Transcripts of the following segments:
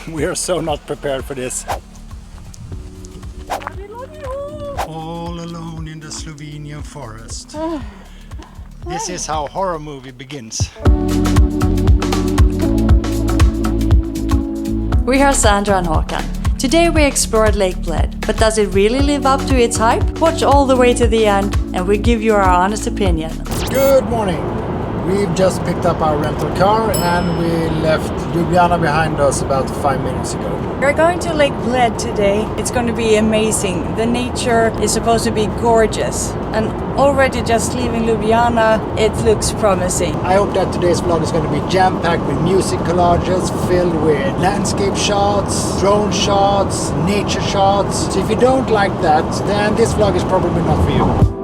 We are so not prepared for this. All alone in the Slovenian forest. This is how a horror movie begins. We are Sandra and Håkan. Today we explored Lake Bled, but does it really live up to its hype? Watch all the way to the end and we give you our honest opinion. Good morning! We've just picked up our rental car and we left Ljubljana behind us about 5 minutes ago. We're going to Lake Bled today. It's going to be amazing. The nature is supposed to be gorgeous. And already just leaving Ljubljana, it looks promising. I hope that today's vlog is going to be jam-packed with music collages filled with landscape shots, drone shots, nature shots. So if you don't like that, then this vlog is probably not for you.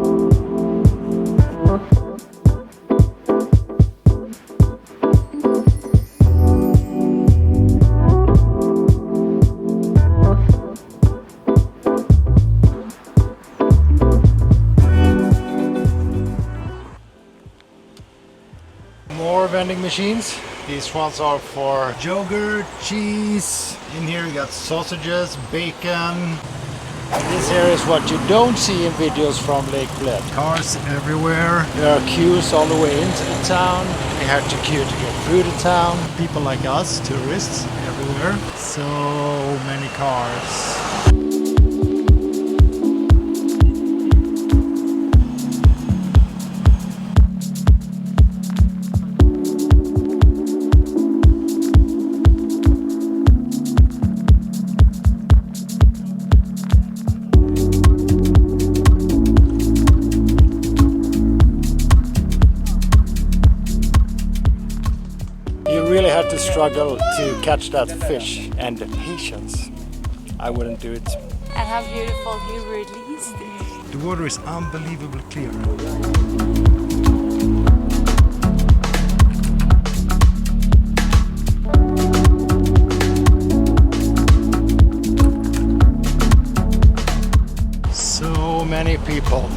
More vending machines. These ones are for yogurt, cheese. In here you got sausages, bacon. And this here is what you don't see in videos from Lake Bled. Cars everywhere. There are queues all the way into the town. We have to queue to get through the town. People like us, tourists, everywhere. So many cars. Really had to struggle to catch that fish, and the patience. I wouldn't do it. And how beautiful he released it. The water is unbelievably clear. So many people.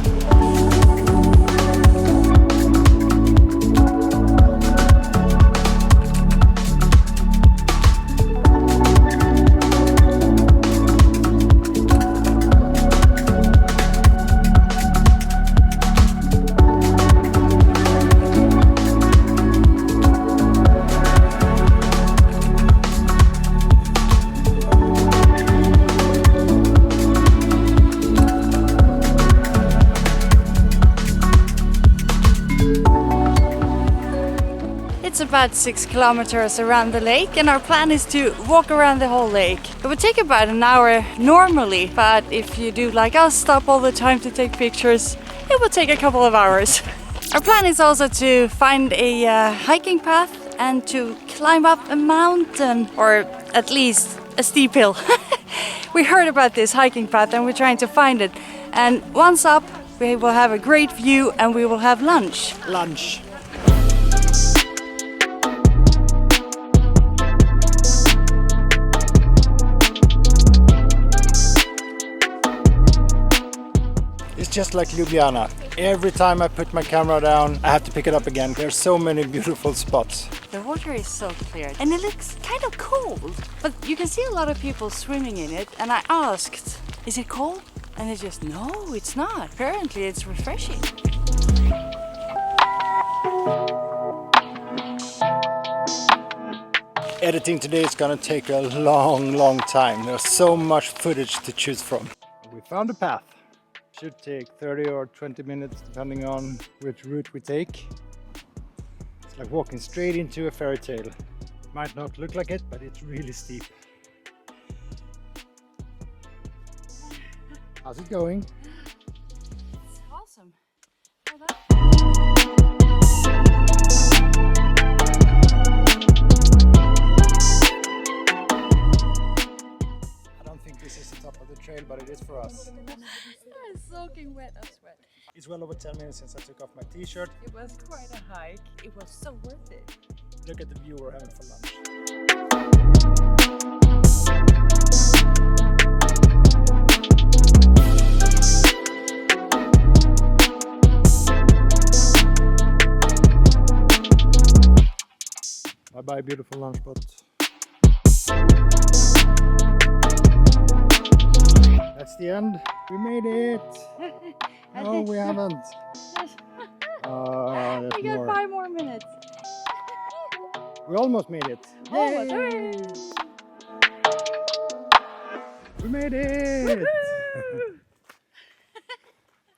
It's about 6 kilometers around the lake and our plan is to walk around the whole lake. It would take about an hour normally, but if you do like us, stop all the time to take pictures, it will take a couple of hours. Our plan is also to find a hiking path and to climb up a mountain, or at least a steep hill. We heard about this hiking path and we're trying to find it. And once up, we will have a great view and we will have lunch. Lunch. It's just like Ljubljana. Every time I put my camera down, I have to pick it up again. There's so many beautiful spots. The water is so clear and it looks kind of cold, but you can see a lot of people swimming in it. And I asked, is it cold? And they just, no, it's not. Apparently it's refreshing. Editing today is gonna take a long time. There's so much footage to choose from. We found a path. Should take 30 or 20 minutes depending on which route we take. It's like walking straight into a fairy tale. Might not look like it, but it's really steep. How's it going? It's awesome. I don't think this is the top of the trail, but it is for us. I'm soaking wet as sweat. It's well over 10 minutes since I took off my t-shirt. It was quite a hike. It was so worth it. Look at the view we're having for lunch. Bye bye, beautiful lunch spot. the end. We made it! No, we haven't. There's We got more. 5 more minutes. We almost made it. Almost. Yay! We made it!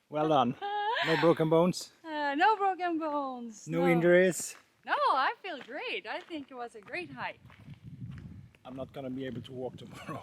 Well done. No broken bones. No broken bones. No injuries. No, I feel great. I think it was a great hike. I'm not gonna be able to walk tomorrow.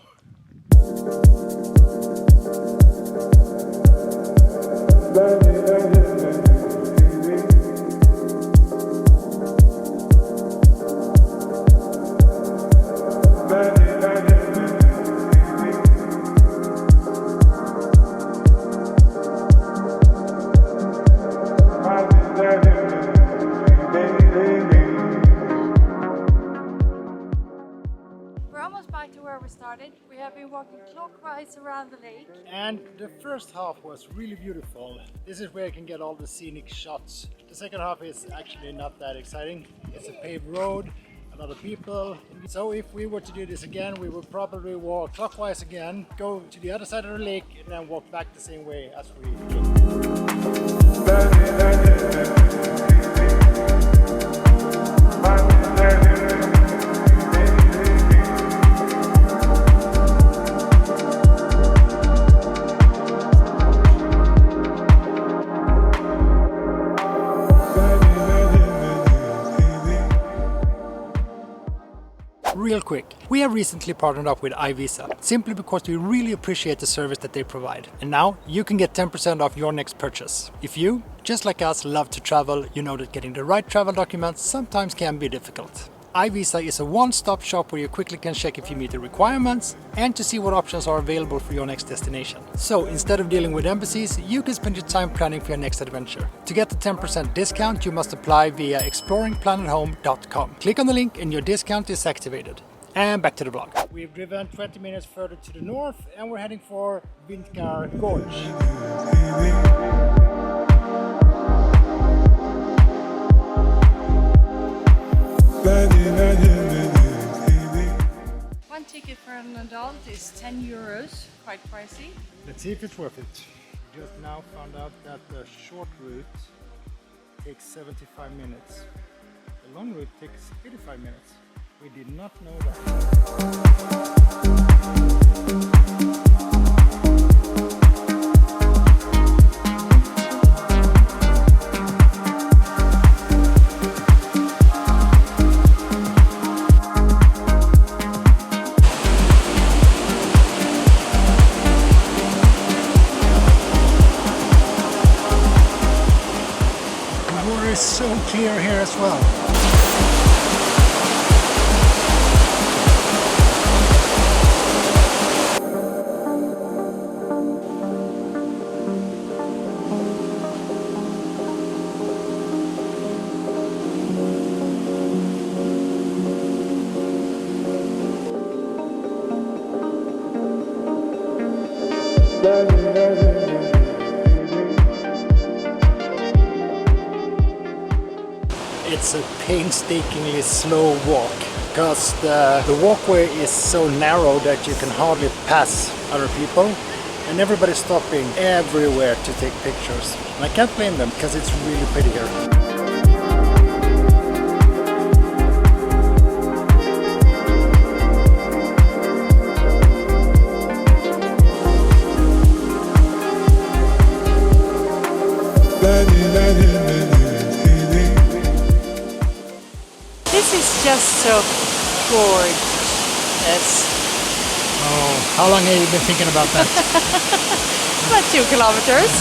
We're almost back to where we started. We have been walking clockwise around the lake. And the first half was really beautiful. This is where you can get all the scenic shots. The second half is actually not that exciting. It's a paved road, a lot of people. So if we were to do this again, we would probably walk clockwise again, go to the other side of the lake, and then walk back the same way as we came. Real quick, we have recently partnered up with iVisa, simply because we really appreciate the service that they provide. And now you can get 10% off your next purchase. If you, just like us, love to travel, you know that getting the right travel documents sometimes can be difficult. iVisa is a one-stop shop where you quickly can check if you meet the requirements and to see what options are available for your next destination. So instead of dealing with embassies, you can spend your time planning for your next adventure. To get the 10% discount, you must apply via exploringplanethome.com. Click on the link and your discount is activated. And back to the vlog. We've driven 20 minutes further to the north and we're heading for Vintkar Gorge. One ticket for an adult is 10 euros, quite pricey. Let's see if it's worth it. Just now found out that the short route takes 75 minutes. The long route takes 85 minutes. We did not know that. The water is so clear here as well. It's a painstakingly slow walk because the walkway is so narrow that you can hardly pass other people and everybody's stopping everywhere to take pictures. And I can't blame them because it's really pretty here. This is just so gorgeous. Oh, how long have you been thinking about that? About 2 kilometers.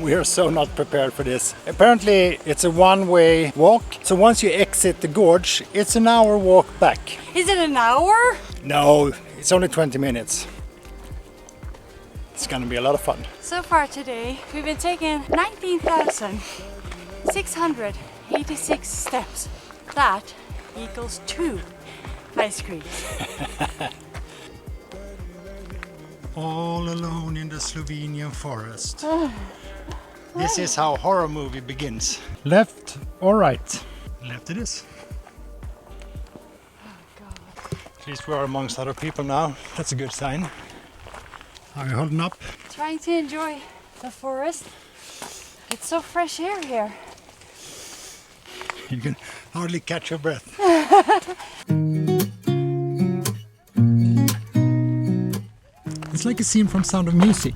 We are so not prepared for this. Apparently it's a one-way walk, so once you exit the gorge, it's an hour walk back. Is it an hour? No, it's only 20 minutes. It's gonna be a lot of fun. So far today, we've been taking 19,686 steps. That equals 2 ice creams. All alone in the Slovenian forest. This is how horror movie begins. Left or right? Left it is. Oh God. At least we are amongst other people now. That's a good sign. Are you holding up? Trying to enjoy the forest. It's so fresh air here. You can hardly catch your breath. It's like a scene from Sound of Music.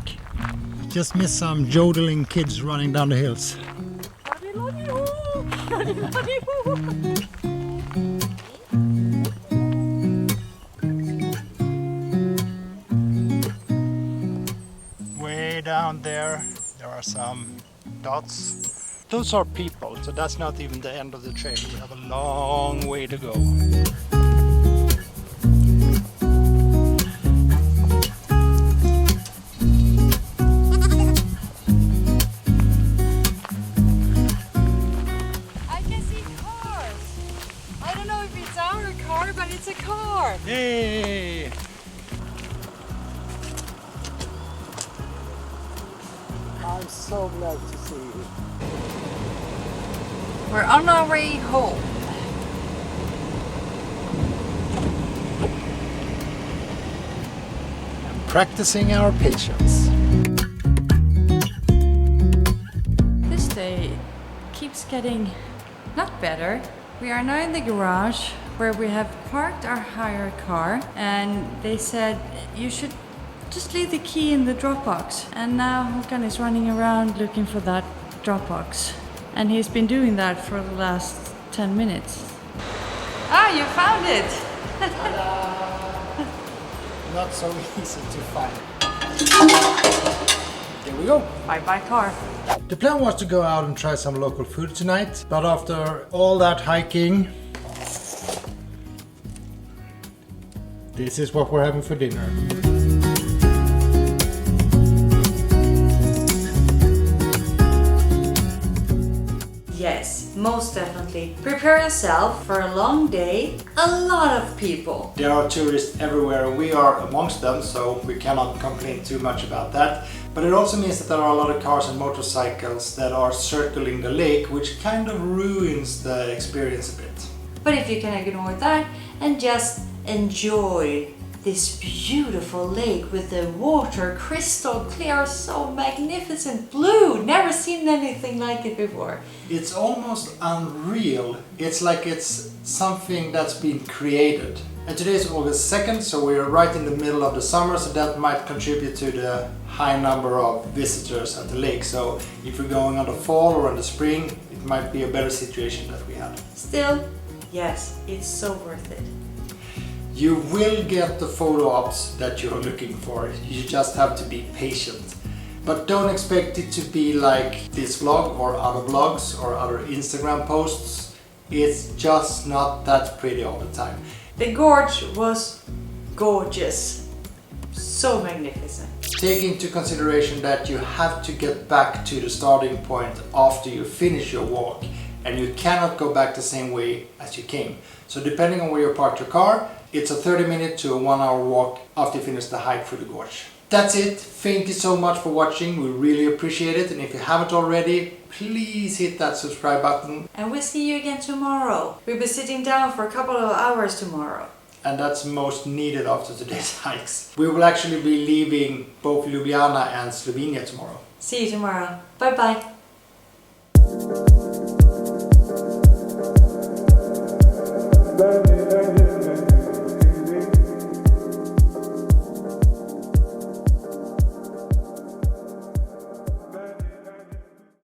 Just miss some jodeling kids running down the hills. Way down there are some dots. Those are people, so that's not even the end of the trail. We have a long way to go. I can see cars. I don't know if it's our car, but it's a car. Yay! I'm so glad to see you. We're on our way home. Practicing our patience. This day keeps getting not better. We are now in the garage where we have parked our hire car, and they said you should just leave the key in the drop box. And now Håkan is running around looking for that drop box. And he's been doing that for the last 10 minutes. Ah, you found it! Not so easy to find. Here we go. Bye bye car. The plan was to go out and try some local food tonight, but after all that hiking, this is what we're having for dinner. Yes, most definitely. Prepare yourself for a long day, a lot of people. There are tourists everywhere, we are amongst them, so we cannot complain too much about that. But it also means that there are a lot of cars and motorcycles that are circling the lake, which kind of ruins the experience a bit. But if you can ignore that and just enjoy this beautiful lake with the water crystal clear, so magnificent blue, never seen anything like it before. It's almost unreal. It's like it's something that's been created. And today is August 2nd, so we're right in the middle of the summer, so that might contribute to the high number of visitors at the lake. So if you're going on the fall or in the spring, it might be a better situation that we had. Still, yes, it's so worth it. You will get the photo ops that you're looking for. You just have to be patient. But don't expect it to be like this vlog or other vlogs or other Instagram posts. It's just not that pretty all the time. The gorge was gorgeous. So magnificent. Take into consideration that you have to get back to the starting point after you finish your walk, and you cannot go back the same way as you came. So depending on where you parked your car, it's a 30-minute to a 1-hour walk after you finish the hike through the gorge. That's it. Thank you so much for watching. We really appreciate it. And if you haven't already, please hit that subscribe button. And we'll see you again tomorrow. We'll be sitting down for a couple of hours tomorrow. And that's most needed after today's hikes. We will actually be leaving both Ljubljana and Slovenia tomorrow. See you tomorrow. Bye bye. Bye.